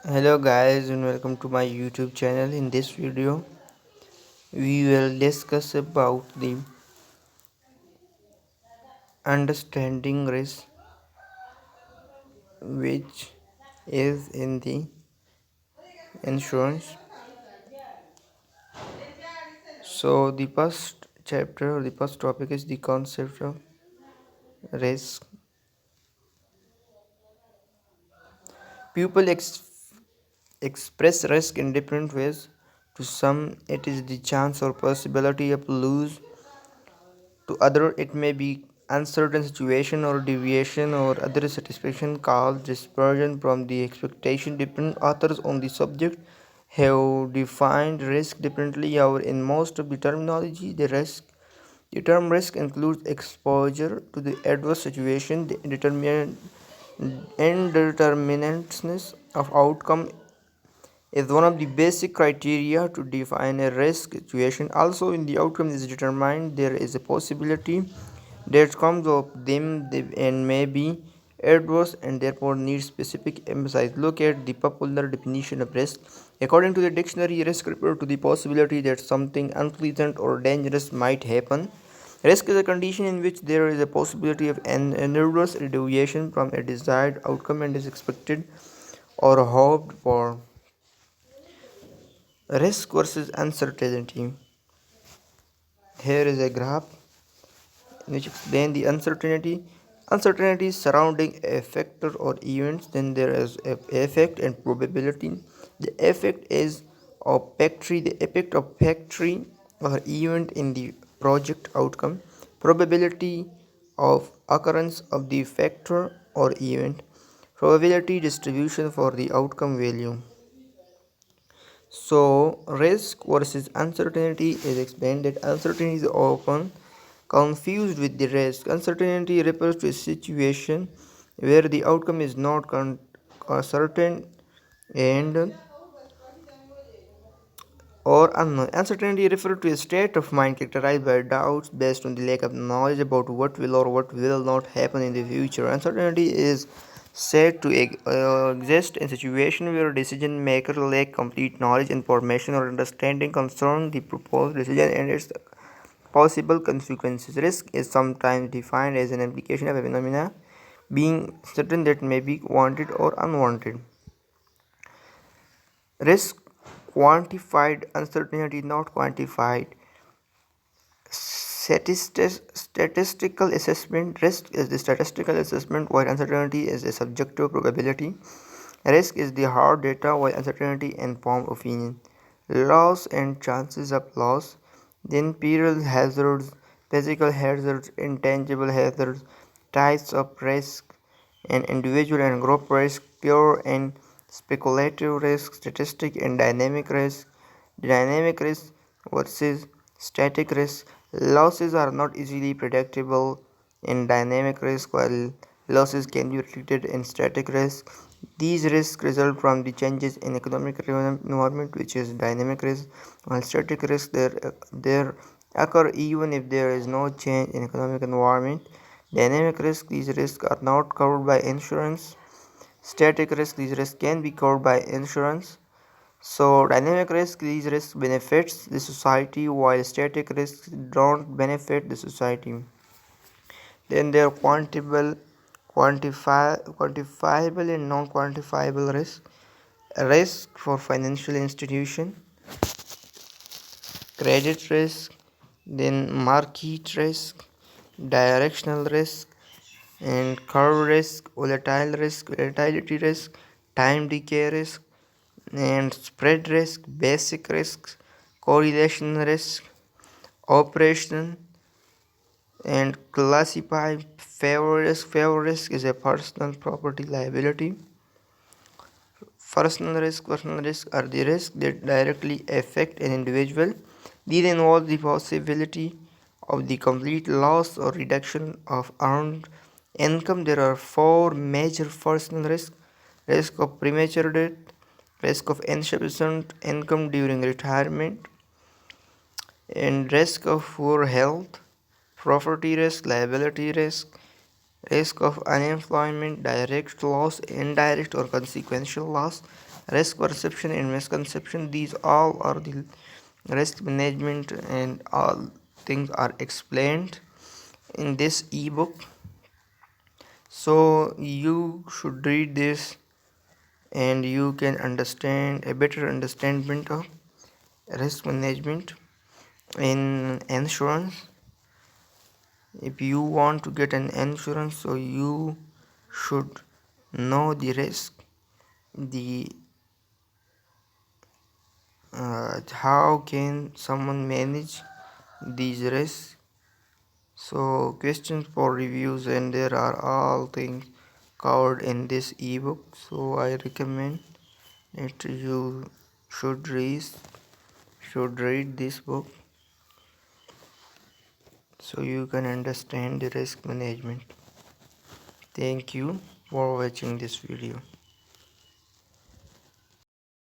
Hello guys and welcome to my YouTube channel. In this video we will discuss about the understanding risk which is in the insurance. So the first chapter or the first topic is the concept of risk. People express risk in different ways. To some it is the chance or possibility of lose. To other, it may be uncertain situation or deviation or other satisfaction called dispersion from the expectation. Different authors on the subject have defined risk differently. However, in most of the terminology, the term risk includes exposure to the adverse situation, the indeterminateness of outcome is one of the basic criteria to define a risk situation. Also, in the outcome is determined, there is a possibility that comes of them and may be adverse and therefore needs specific emphasis. Look at the popular definition of risk. According to the dictionary, risk refers to the possibility that something unpleasant or dangerous might happen. Risk is a condition in which there is a possibility of an adverse deviation from a desired outcome and is expected or hoped for. Risk versus uncertainty. Here is a graph which explains the uncertainty. Uncertainty surrounding a factor or events, then there is a effect and probability. The effect is the effect of factory or event in the project outcome. Probability of occurrence of the factor or event. Probability distribution for the outcome value. So, risk versus uncertainty is explained that uncertainty is often confused with the risk. Uncertainty refers to a situation where the outcome is not certain and or unknown. Uncertainty refers to a state of mind characterized by doubts based on the lack of knowledge about what will or what will not happen in the future. Uncertainty is said to exist in situations where decision makers lack complete knowledge, information, or understanding concerning the proposed decision and its possible consequences. Risk is sometimes defined as an implication of a phenomena being certain that may be wanted or unwanted. Risk quantified, uncertainty not quantified. Statistical assessment. Risk is the statistical assessment while uncertainty is a subjective probability. Risk is the hard data while uncertainty informed opinion. Loss and chances of loss. Then peril hazards, physical hazards, intangible hazards, types of risk, and individual and group risk, pure and speculative risk, statistic and dynamic risk versus static risk. Losses are not easily predictable in dynamic risk, while losses can be predicted in static risk. These risks result from the changes in economic environment, which is dynamic risk, while static risk there occur even if there is no change in economic environment. Dynamic risk, these risks are not covered by insurance. Static risk, these risks can be covered by insurance. So dynamic risk, these risks benefits the society while static risks don't benefit the society. Then there are quantifiable and non-quantifiable risk. Risk for financial institution, credit risk, then market risk, directional risk, and curve risk, volatility risk, time decay risk, and spread risk, basic risks, correlation risk, operation, and classify favor risk. Favor risk is a personal property liability. Personal risk are the risks that directly affect an individual. These involve the possibility of the complete loss or reduction of earned income. There are four major personal risks: risk of premature death, risk of insufficient income during retirement, and risk of poor health, property risk, liability risk of unemployment, direct loss, indirect or consequential loss, Risk perception and misconception, these all are the risk management, and all things are explained in this ebook. So you should read this and you can understand a better understanding of risk management in insurance. If you want to get an insurance, so you should know the risk, the how can someone manage these risks. So questions for reviews, and there are all things covered in this ebook, so I recommend that you should read this book so you can understand the risk management. Thank you for watching this video.